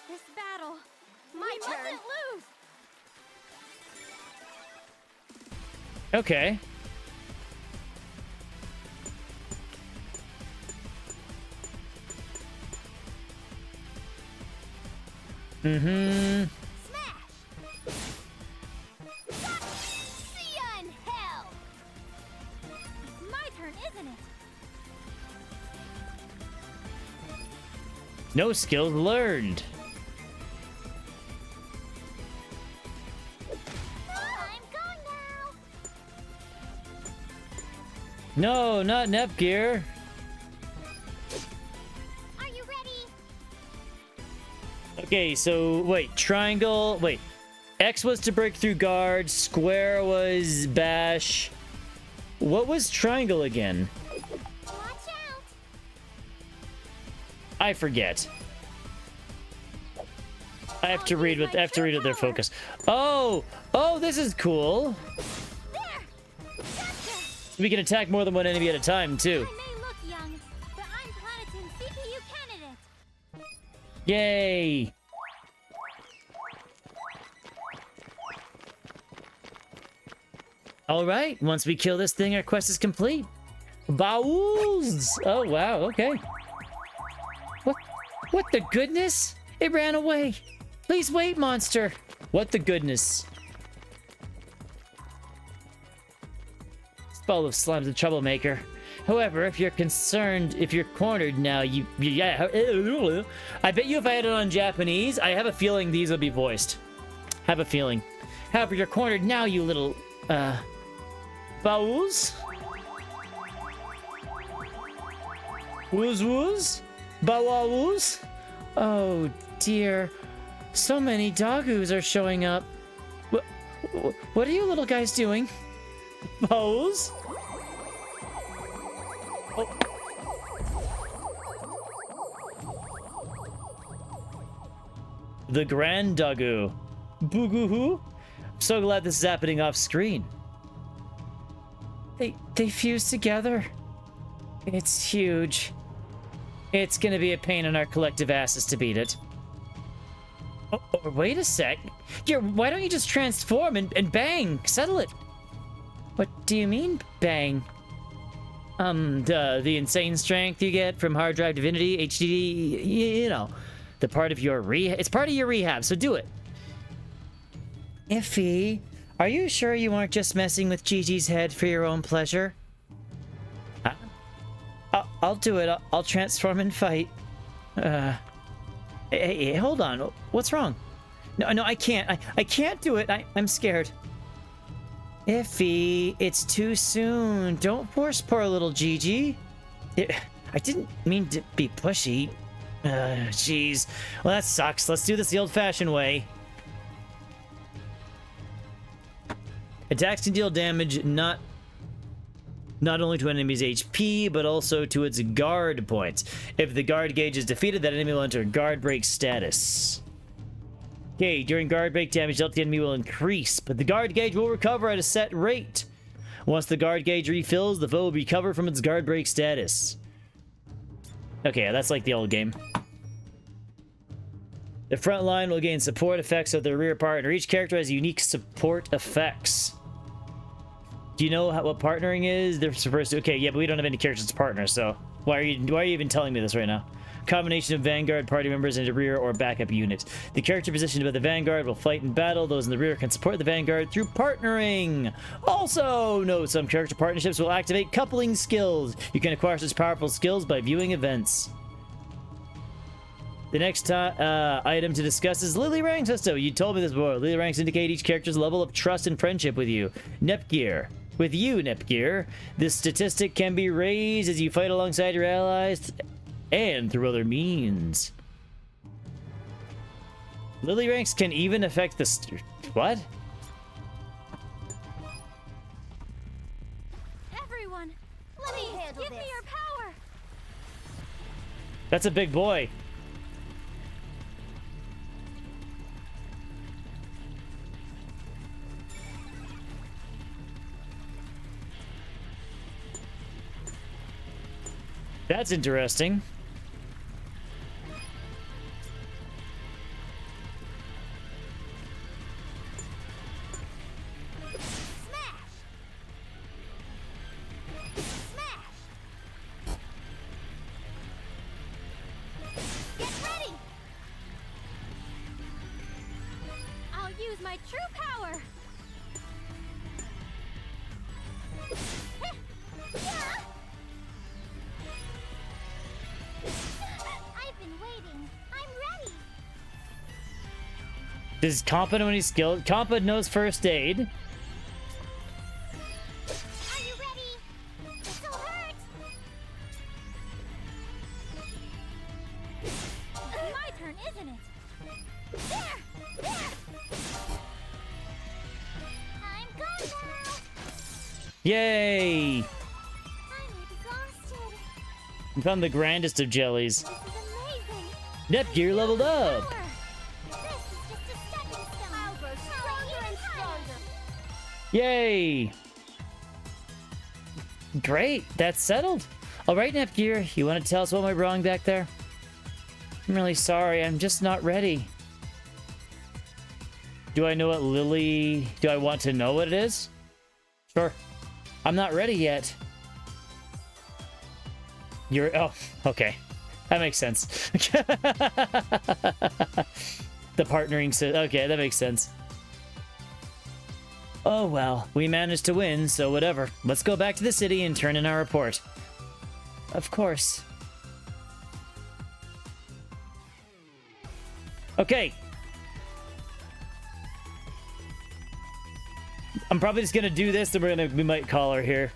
This battle. My We turn. mustn't lose. Okay. Mm-hmm. Smash! See ya in hell! It's my turn, isn't it? No skills learned. I'm going now! No, not Nepgear. Are you ready? Okay, so wait, triangle. Wait, X was to break through guard. Square was bash. What was triangle again? Watch out! I forget. I have to read what their focus. Oh, this is cool. There! Gotcha! We can attack more than one enemy at a time too. I may look young, but I'm Planetoon's CPU candidate. Yay! All right, once we kill this thing, our quest is complete. Bowls! Oh wow, okay. What the goodness? It ran away. Please wait, monster. What the goodness? This ball of slime's a troublemaker. However, if you're cornered now, yeah. I bet you if I had it on Japanese, I have a feeling these will be voiced. Have a feeling. However, you're cornered now, you little, bowls? Woos woos? Bawawoos? Oh dear. So many dogus are showing up. What are you little guys doing? Bows? Oh. The Grand Dogu. Booguhoo? I'm so glad this is happening off screen. They fuse together. It's huge. It's gonna be a pain in our collective asses to beat it. Oh, wait a sec. Here, why don't you just transform and bang? Settle it. What do you mean, bang? The insane strength you get from hard drive divinity, HDD, you know, the part of your it's part of your rehab, so do it. Iffy, are you sure you aren't just messing with Gigi's head for your own pleasure? I'll do it. I'll transform and fight. Hey, hold on. What's wrong? No, I can't. I can't do it. I'm scared. Iffy, it's too soon. Don't force poor little Gigi. I didn't mean to be pushy. Jeez. Well, that sucks. Let's do this the old-fashioned way. Attacks can deal damage not only to an enemy's HP, but also to its guard points. If the guard gauge is defeated, that enemy will enter guard break status. Okay, during guard break, damage dealt to the enemy will increase, but the guard gauge will recover at a set rate. Once the guard gauge refills, the foe will recover from its guard break status. Okay, that's like the old game. The front line will gain support effects of the rear partner. Each character has unique support effects. Do you know what partnering is? They're supposed to. Okay, yeah, but we don't have any characters as partners, so why are you even telling me this right now? Combination of Vanguard party members and a rear or backup unit. The character positioned by the Vanguard will fight in battle. Those in the rear can support the Vanguard through partnering. Also, note some character partnerships will activate coupling skills. You can acquire such powerful skills by viewing events. The next item to discuss is Lily Rank System. You told me this before. Lily Ranks indicate each character's level of trust and friendship with you. Nepgear. With you, Nepgear, this statistic can be raised as you fight alongside your allies and through other means. Lily ranks can even affect the what? Everyone, Let me please handle give me this. your power. That's a big boy. That's interesting. I'll use my true power. I've been waiting. I'm ready. Does Compa know any skill? Compa knows first aid. Are you ready? This'll hurt. My turn, isn't it? There. I'm gone now. Yay! I'm exhausted. We found the grandest of jellies. This is amazing. Nepgear leveled up. Power. This is just a stepping stone. I'll grow stronger and stronger. Yay! Great, that's settled. All right, Nepgear, you want to tell us what went wrong back there? I'm really sorry, I'm just not ready. Do I know what Lily... Do I want to know what it is? Sure. I'm not ready yet. You're... Oh, okay. That makes sense. The partnering... Okay, that makes sense. Oh, well. We managed to win, so whatever. Let's go back to the city and turn in our report. Of course. Okay. I'm probably just gonna do this, then we might call her here.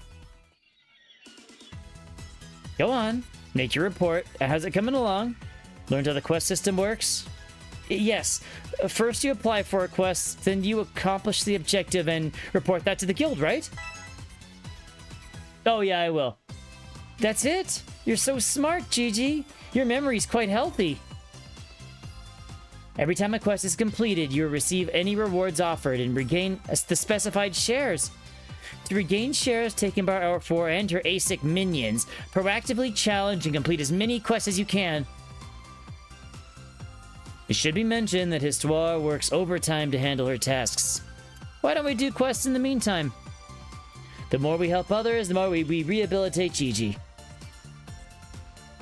Go on, make your report. How's it coming along? Learned how the quest system works? Yes. First you apply for a quest, then you accomplish the objective and report that to the guild, right? Oh yeah, I will. That's it? You're so smart, Gigi. Your memory's quite healthy. Every time a quest is completed, you will receive any rewards offered and regain the specified shares. To regain shares taken by our 4 and her ASIC minions, proactively challenge and complete as many quests as you can. It should be mentioned that Histoire works overtime to handle her tasks. Why don't we do quests in the meantime? The more we help others, the more we rehabilitate Gigi.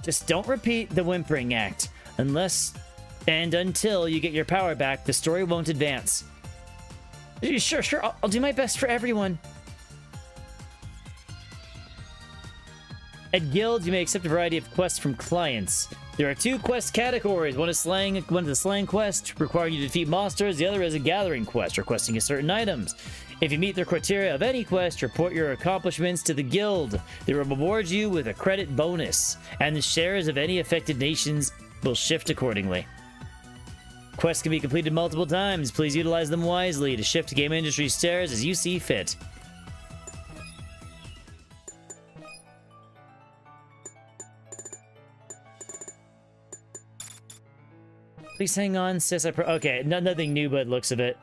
Just don't repeat the whimpering act. Until you get your power back, the story won't advance. Sure, I'll do my best for everyone. At guilds, you may accept a variety of quests from clients. There are 2 quest categories. One is a slaying quest, requiring you to defeat monsters. The other is a gathering quest, requesting certain items. If you meet the criteria of any quest, report your accomplishments to the guild. They will reward you with a credit bonus, and the shares of any affected nations will shift accordingly. Quests can be completed multiple times. Please utilize them wisely to shift game industry shares as you see fit. Please hang on, sis. Okay, nothing new by the looks of it.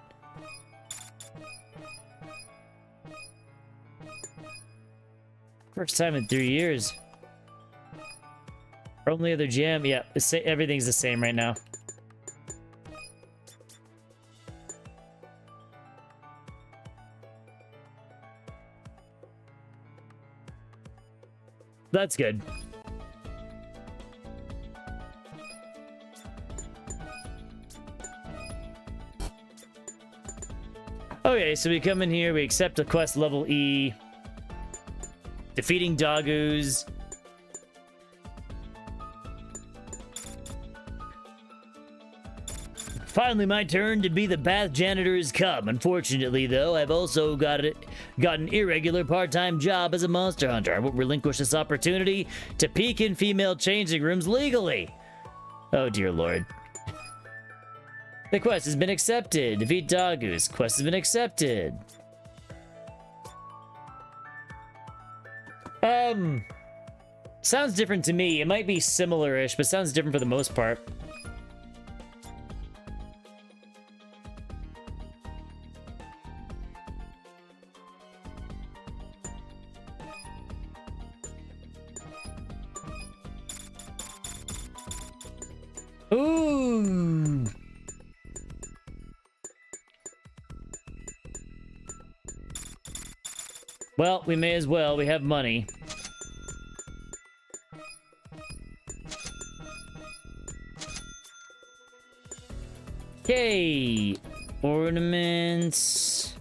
First time in 3 years. Our only other gem, yeah, everything's the same right now. That's good. Okay, so we come in here, we accept a quest level E. Defeating Dogus. Finally, my turn to be the bath janitor's cub. Unfortunately, though, I've also got an irregular part-time job as a monster hunter. I won't relinquish this opportunity to peek in female changing rooms legally. Oh, dear lord. The quest has been accepted. Defeat Dogus. Quest has been accepted. Sounds different to me. It might be similar-ish, but sounds different for the most part. Well, we may as well. We have money. Okay. Ornaments.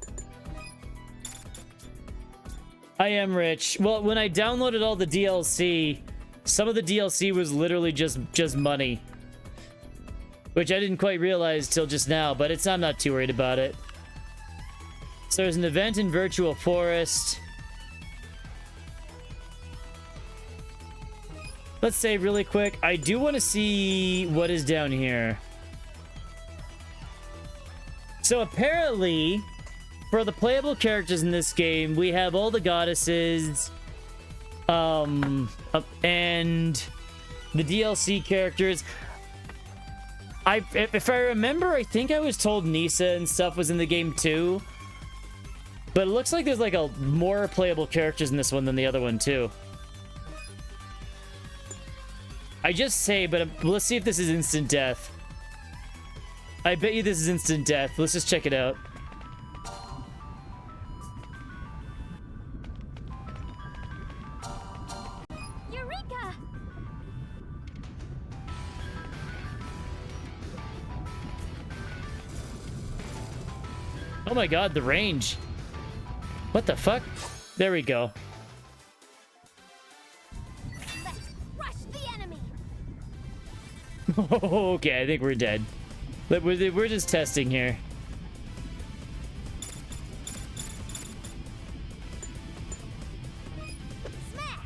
I am rich. Well, when I downloaded all the DLC, some of the DLC was literally just money. Which I didn't quite realize till just now, but I'm not too worried about it. So there's an event in Virtual Forest. Let's save really quick. I do want to see what is down here. So apparently, for the playable characters in this game, we have all the goddesses, and the DLC characters. If I remember, I think I was told Nisa and stuff was in the game too. But it looks like there's like more playable characters in this one than the other one too. I just say, but let's see if this is instant death. I bet you this is instant death. Let's just check it out. Eureka! Oh my god, the range. What the fuck? There we go. Let's crush the enemy. Okay, I think we're dead. We're just testing here. Smash!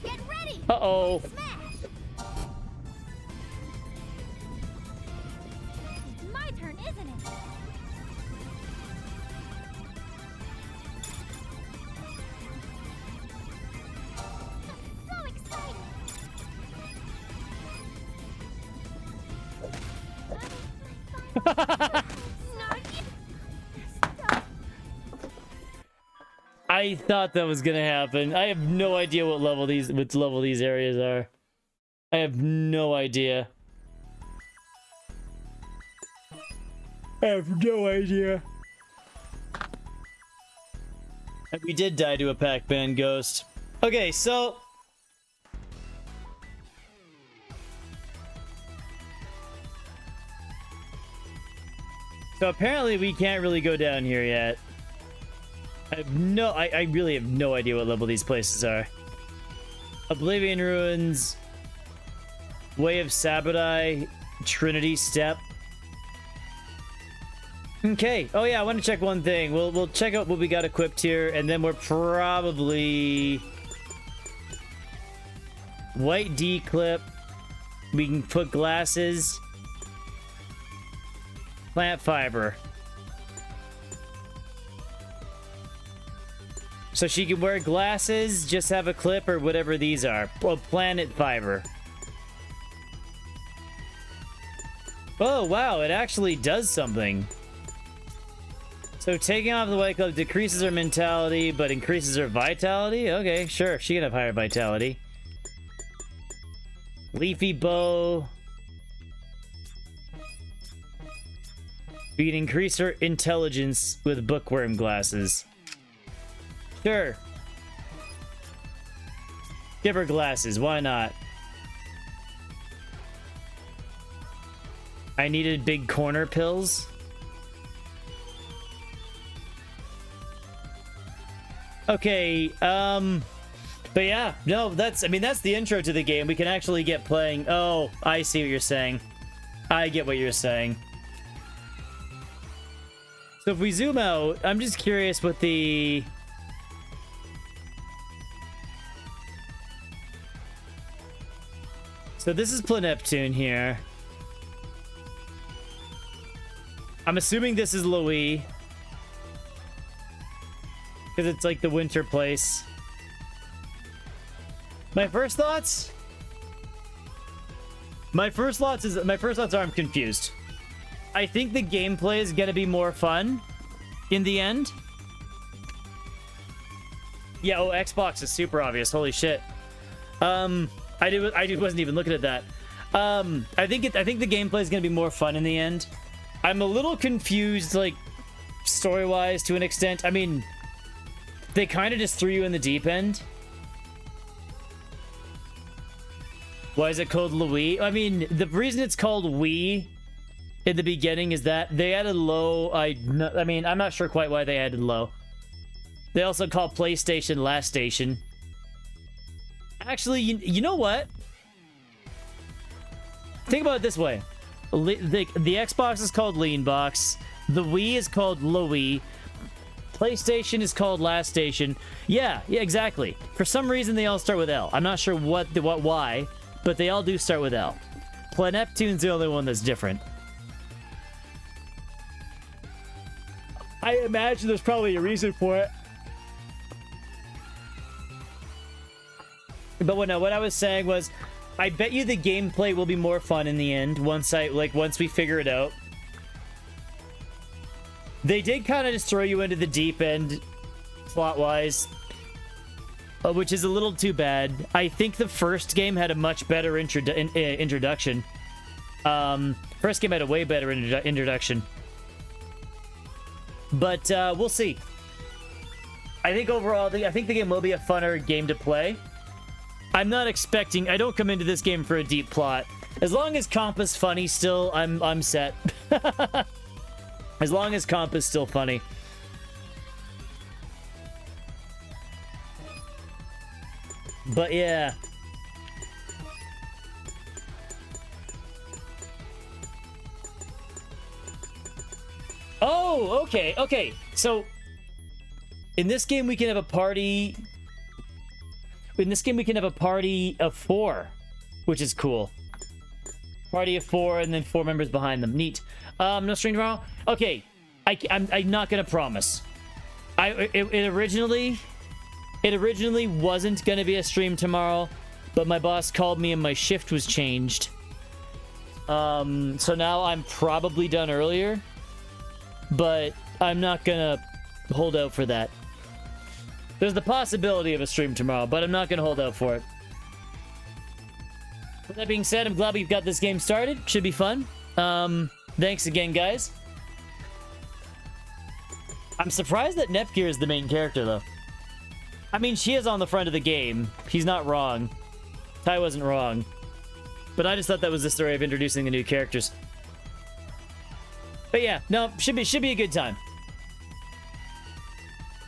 Get ready! Uh-oh. Smash! It's my turn, isn't it? So excited! I thought that was gonna happen. I have no idea what level these areas are. I have no idea. I have no idea. And we did die to a Pac-Man ghost. Okay, so apparently we can't really go down here yet. I really have no idea what level these places are. Oblivion Ruins, Way of Sabadai, Trinity Step. Okay. Oh yeah, I want to check one thing. We'll check out what we got equipped here, and then we're probably white D clip. We can put glasses. Plant fiber. So she can wear glasses, just have a clip, or whatever these are. Well, planet fiber. Oh, wow, it actually does something. So taking off the white clip decreases her mentality, but increases her vitality? Okay, sure, she can have higher vitality. Leafy bow. We can increase her intelligence with bookworm glasses. Sure. Give her glasses, why not? I needed big corner pills. Okay, but yeah, no, that's the intro to the game. We can actually get playing. Oh, I see what you're saying. I get what you're saying. So if we zoom out, I'm just curious what the... So this is Neptune here. I'm assuming this is Louis. Because it's like the winter place. My first thoughts are I'm confused. I think the gameplay is gonna be more fun in the end. Yeah, oh, Xbox is super obvious. Holy shit. I wasn't even looking at that. I think the gameplay is gonna be more fun in the end. I'm a little confused, like story-wise, to an extent. I mean, They kind of just threw you in the deep end. Why is it called Louis? I mean, the reason it's called Wii in the beginning is that they added low. I mean, I'm not sure quite why they added low. They also call PlayStation Last Station. Actually, you know what? Think about it this way. The Xbox is called Lean Box. The Wii is called Louis. PlayStation is called Last Station. Yeah, exactly. For some reason, they all start with L. I'm not sure why, but they all do start with L. Neptune's the only one that's different. I imagine there's probably a reason for it. But what I was saying was, I bet you the gameplay will be more fun in the end once we figure it out. They did kind of just throw you into the deep end, plot-wise, which is a little too bad. I think the first game had a much better introduction. First game had a way better introduction. But we'll see. I think overall, I think the game will be a funner game to play. I don't come into this game for a deep plot. As long as Comp is funny still, I'm set. As long as Comp is still funny. But yeah. Oh, okay. So, in this game we can have a party... In this game we can have a party of 4, which is cool. Party of 4 and then 4 members behind them. Neat. No stream tomorrow? Okay. I'm not gonna promise. It originally wasn't gonna be a stream tomorrow, but my boss called me and my shift was changed. So now I'm probably done earlier, but I'm not gonna hold out for that. There's the possibility of a stream tomorrow, but I'm not gonna hold out for it. With that being said, I'm glad we've got this game started. Should be fun. Thanks again, guys. I'm surprised that Nepgear is the main character, though. I mean, she is on the front of the game. He's not wrong. Ty wasn't wrong. But I just thought that was the story of introducing the new characters. But yeah, no, should be a good time.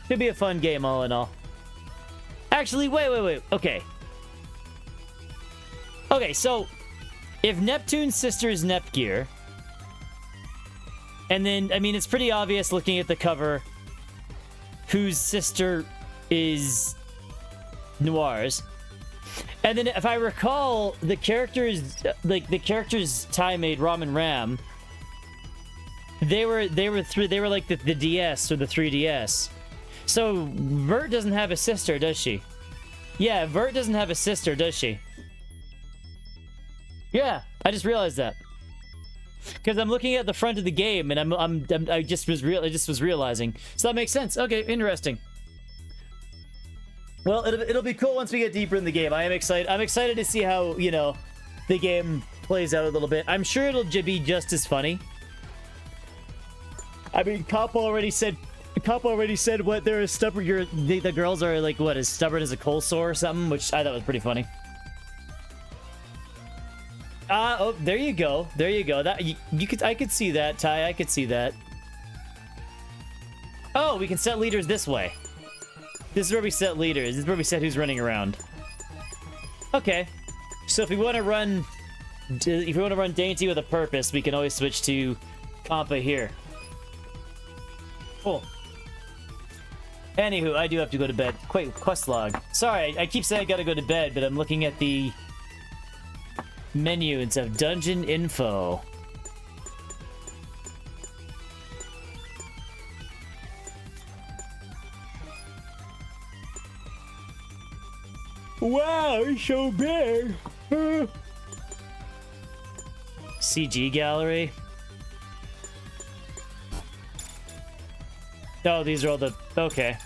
Should be a fun game, all in all. Actually, wait. Okay. Okay, so... if Neptune's sister is Nepgear... and then, I mean, it's pretty obvious looking at the cover... whose sister is... Noir's. And then, if I recall, the characters... the characters Ty made, Ram and Ram... They were like the DS or the 3DS. So, Vert doesn't have a sister, does she? Yeah, Vert doesn't have a sister, does she? Yeah, I just realized that. Because I'm looking at the front of the game, and I just was realizing. So that makes sense. Okay, interesting. Well, it'll be cool once we get deeper in the game. I'm excited to see how, you know, the game plays out a little bit. I'm sure it'll be just as funny. I mean, Cop already said what, they're as stubborn, the girls are like, what, as stubborn as a coal sore or something, which I thought was pretty funny. Oh, there you go. That I could see that, Ty. I could see that. Oh, we can set leaders this way. This is where we set leaders. This is where we set who's running around. Okay. So if we want to run Dainty with a purpose, we can always switch to Compa here. Cool. Anywho, I do have to go to bed. Quest log. Sorry, I keep saying I gotta go to bed, but I'm looking at the menu and stuff. Dungeon info. Wow, it's so big. CG gallery. Oh, these are all the... okay.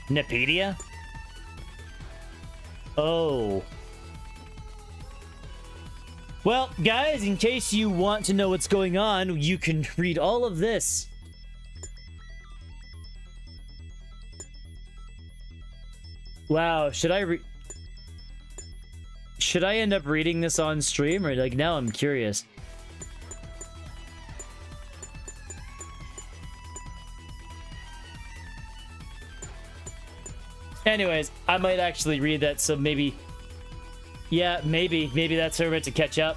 Nepedia? Oh. Well, guys, in case you want to know what's going on, you can read all of this Wow, should I end up reading this on stream, or like now I'm curious? Anyways, I might actually read that, so maybe... Yeah, maybe that's her meant to catch up.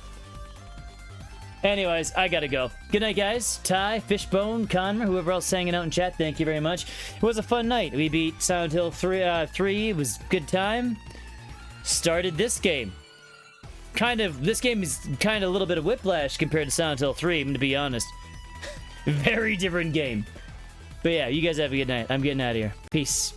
Anyways, I gotta go. Good night, guys. Ty, Fishbone, Conner, whoever else hanging out in chat, thank you very much. It was a fun night. We beat Silent Hill 3. It was good time. Started this game. This game is kind of a little bit of whiplash compared to Silent Hill 3, to be honest. Very different game. But yeah, you guys have a good night. I'm getting out of here. Peace.